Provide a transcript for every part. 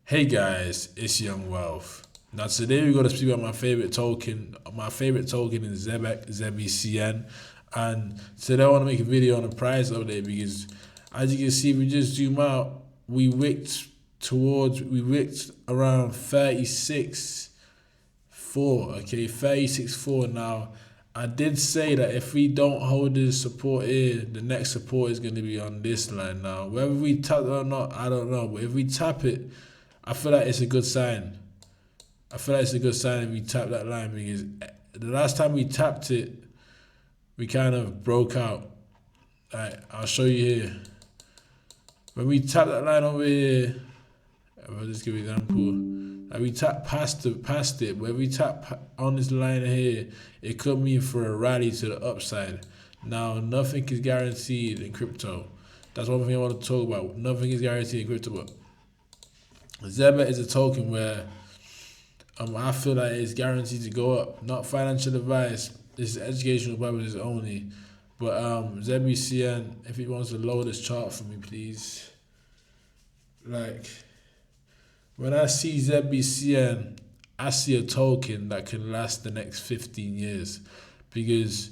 Hey guys, it's Young Wealth. Now today we're going to speak about my favorite token. My favorite token is Zebec, Zbcn, and today I want to make a video on the price update because, as you can see, if we just zoom out, we wicked around 36.4. Okay, 36.4. Now I did say that if we don't hold this support here, the next support is going to be on this line. Now whether we tap it or not, I don't know, but if we tap it, I feel like it's a good sign. I feel like it's a good sign if we tap that line because the last time we tapped it, we kind of broke out. I'll show you here. When we tap that line over here, I'll just give you an example. Like we tap past it. When we tap on this line here, it could mean for a rally to the upside. Now, nothing is guaranteed in crypto. That's one thing I want to talk about. Nothing is guaranteed in crypto, but Zebec is a token where I feel like it's guaranteed to go up. Not financial advice. This is educational purposes only. But Zbcn, if he wants to load this chart for me, please. Like, when I see Zbcn, I see a token that can last the next 15 years. Because,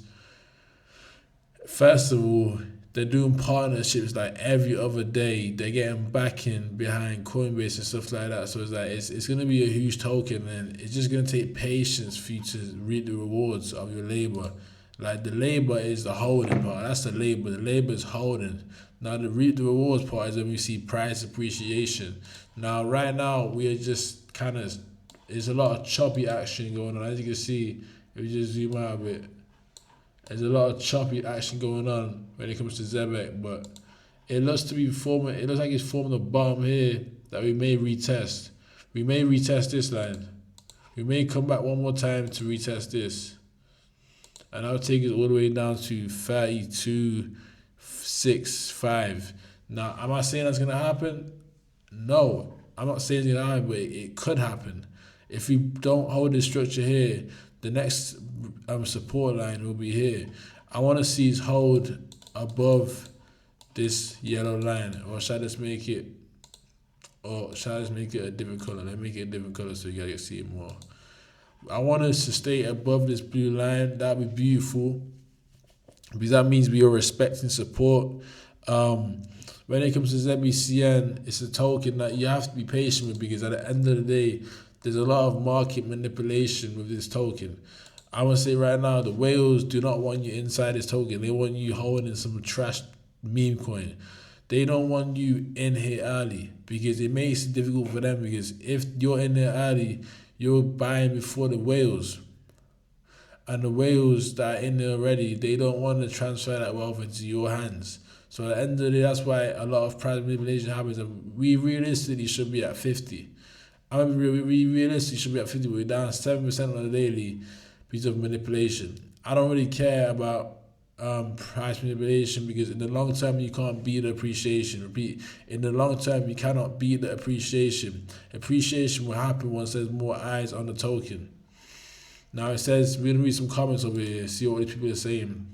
first of all, they're doing partnerships like every other day. They're getting backing behind Coinbase and stuff like that. So it's like it's gonna be a huge token, and it's just gonna take patience for you to reap the rewards of your labor. Like the labor is the holding part. That's the labor. The labor is holding. Now the reap the rewards part is when we see price appreciation. Now right now we are just kind of, there's a lot of choppy action going on. As you can see, if you just zoom out a bit, there's a lot of choppy action going on when it comes to Zebec, but it looks to be forming. It looks like it's forming a bottom here that we may retest. We may retest this line. We may come back one more time to retest this, and I'll take it all the way down to 32.65. Now, am I saying that's gonna happen? No, I'm not saying it's gonna happen, but it could happen. If we don't hold this structure here, the next support line will be here. I want to see it hold above this yellow line, or should I just make it? Or should I just make it a different color? Let me make it a different color so you guys can see it more. I want us to stay above this blue line. That'd be beautiful because that means we are respecting support. When it comes to Zbcn, it's a token that you have to be patient with because at the end of the day, there's a lot of market manipulation with this token. I want to say right now, the whales do not want you inside this token. They want you holding some trash meme coin. They don't want you in here early because it makes it difficult for them, because if you're in there early, you're buying before the whales. And the whales that are in there already, they don't want to transfer that wealth into your hands. So at the end of the day, that's why a lot of price manipulation happens. And we realistically should be at 50. We realistically should be at 50, but we're down 7% on the daily because of manipulation. I don't really care about price manipulation because in the long term you can't beat the appreciation. Repeat, in the long term you cannot beat the appreciation. Appreciation will happen once there's more eyes on the token. Now it says, we're gonna read some comments over here, see what these people are saying.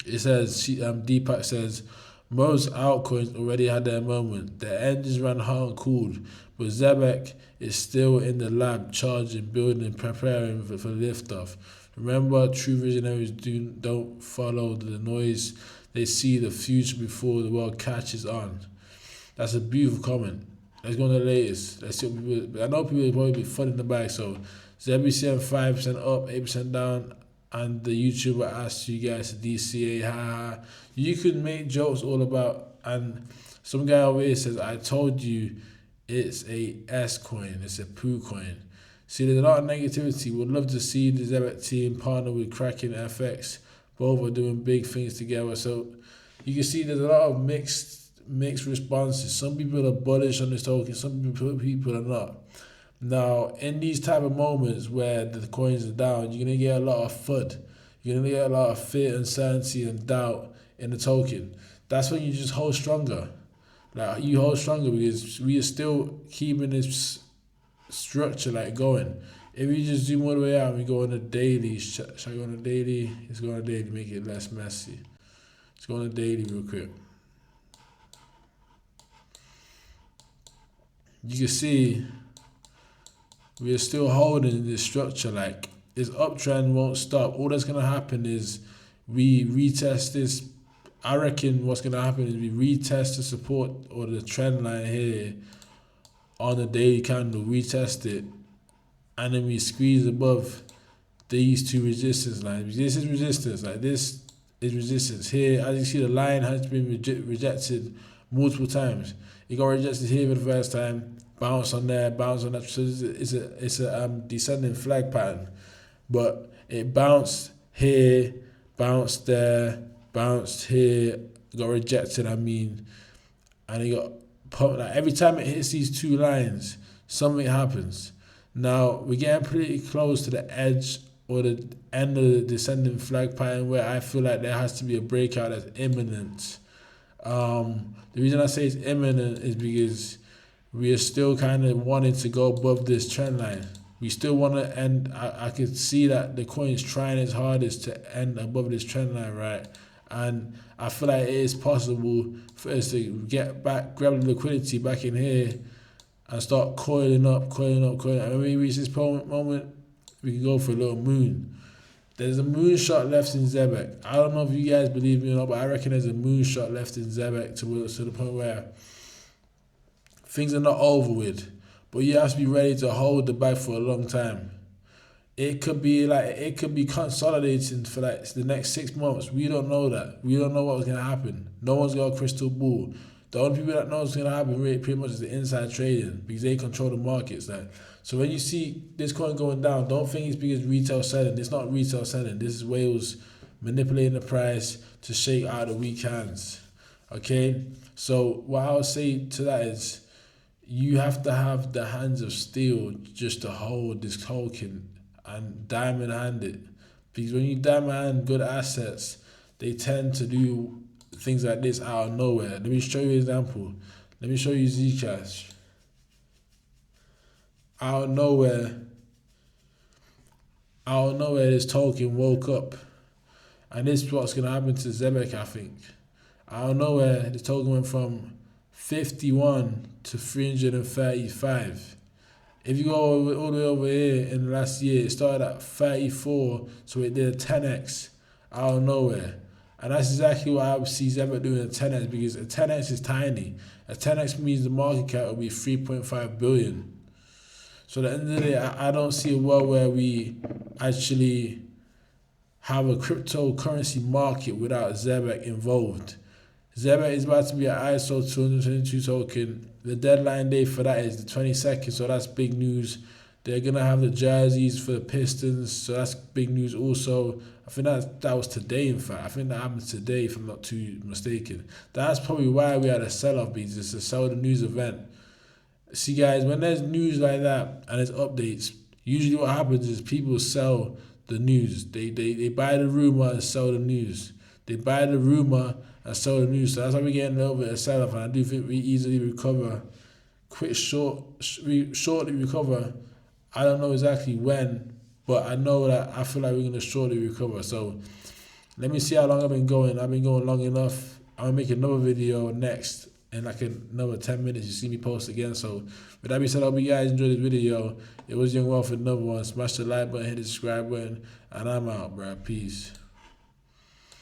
It says, Deepak says, most altcoins already had their moment. The engines ran hot and cooled, but Zebec is still in the lab, charging, building, preparing for liftoff. Remember, true visionaries don't follow the noise. They see the future before the world catches on. That's a beautiful comment. Let's go on the latest. Let's see what people. I know people will probably be fun in the back. So Zbcn 5% up, 8% down. And the YouTuber asked you guys to DCA, haha. You could make jokes all about, and some guy over here says, I told you it's a S coin, it's a poo coin. See, there's a lot of negativity. Would love to see the Zebec team partner with Kraken FX. Both are doing big things together. So you can see there's a lot of mixed responses. Some people are bullish on this token, some people are not. Now, in these type of moments where the coins are down, you're going to get a lot of FUD. You're going to get a lot of fear, uncertainty, and doubt in the token. That's when you just hold stronger. Like, you hold stronger because we are still keeping this structure like going. If we just zoom all the way out and we go on a daily, shall I go on a daily? Let's go on a daily, make it less messy. Let's go on a daily real quick. you can see we're still holding this structure. Like, this uptrend won't stop. All that's gonna happen is we retest this. I reckon what's gonna happen is we retest the support or the trend line here on the daily candle, retest it, and then we squeeze above these two resistance lines. This is resistance. Like, this is resistance. Here, as you see, the line has been rejected multiple times. It got rejected here for the first time, bounce on there, bounce on that. So it's a descending flag pattern, but it bounced here, bounced there, bounced here, got rejected. And it got pumped. Like, every time it hits these two lines, something happens. Now we're getting pretty close to the edge or the end of the descending flag pattern, where I feel like there has to be a breakout that's imminent. The reason I say it's imminent is because we are still kind of wanting to go above this trend line. We still want to end. I could see that the coin is trying its hardest to end above this trend line, right? And I feel like it is possible for us to get back, grab the liquidity back in here, and start coiling up. And when we reach this moment, we can go for a little moon. There's a moonshot left in Zebec. I don't know if you guys believe me or not, but I reckon there's a moonshot left in Zebec to the point where things are not over with. But you have to be ready to hold the bag for a long time. It could be consolidating for like the next 6 months. We don't know that. We don't know what's gonna happen. No one's got a crystal ball. The only people that know what's gonna happen really pretty much is the inside trading, because they control the markets. Like, so when you see this coin going down, don't think it's because retail selling. It's not retail selling. This is whales manipulating the price to shake out the weak hands. Okay? So what I would say to that is, you have to have the hands of steel just to hold this token and diamond hand it. Because when you diamond hand good assets, they tend to do things like this out of nowhere. Let me show you an example. Let me show you Zcash. Out of nowhere, this token woke up. And this is what's going to happen to Zebec, I think. Out of nowhere, this token went from 51 to 335. If you go all the way over here in the last year, it started at 34, so it did a 10x out of nowhere. And that's exactly what I would see Zebec doing a 10x, because a 10x is tiny. A 10x means the market cap will be 3.5 billion. So at the end of the day, I don't see a world where we actually have a cryptocurrency market without Zebec involved. Zebec is about to be an ISO 222 token. The deadline date for that is the 22nd, so that's big news. They're going to have the jerseys for the Pistons, so that's big news also. I think that was today, in fact. I think that happened today, if I'm not too mistaken. That's probably why we had a sell-off, because it's a sell the news event. See, guys, when there's news like that and there's updates, usually what happens is people sell the news. They buy the rumor and sell the news. They buy the rumor and sell the news. So that's why we're getting a little bit of sell-off, and I do think we easily recover, shortly recover. I don't know exactly when, but I know that I feel like we're going to shortly recover. So let me see how long I've been going. I've been going long enough. I'm going to make another video next in like another 10 minutes. You see me post again. So with that being said, I hope you guys enjoyed this video. It was Young Wealth with another one. Smash the like button, hit the subscribe button, and I'm out, bro. Peace.